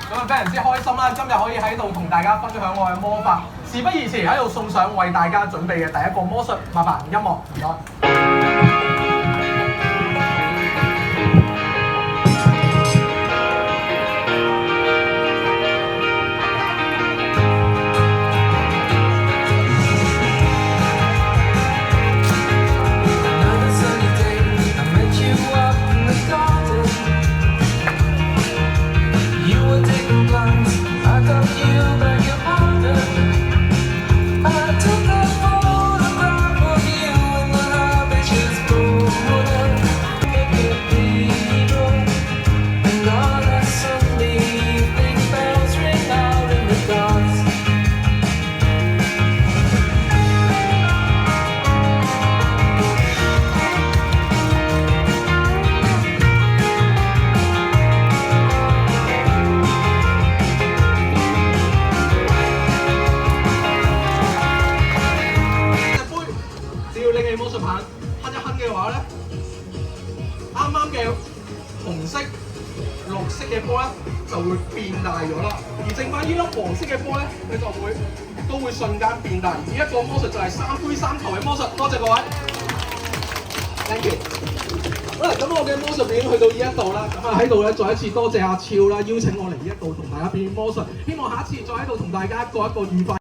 咁啊非常之開心啦！今日可以喺度同大家分享我嘅魔法。事不宜遲，喺度送上為大家準備嘅第一個魔術，麻煩音樂唔該。魔術棒哼一哼嘅話咧，啱啱嘅紅色、綠色嘅波咧就會變大咗啦，而剩翻呢粒黃色嘅波咧，佢都會瞬間變大。而一個魔術就係3杯3球嘅魔術。多謝各位 ，thank you。好啦，咁我嘅魔術表演去到呢一度啦，咁啊喺度咧再一次多謝阿超啦，邀請我嚟呢一度同大家表演魔術，希望下一次再喺度同大家過一個愉快。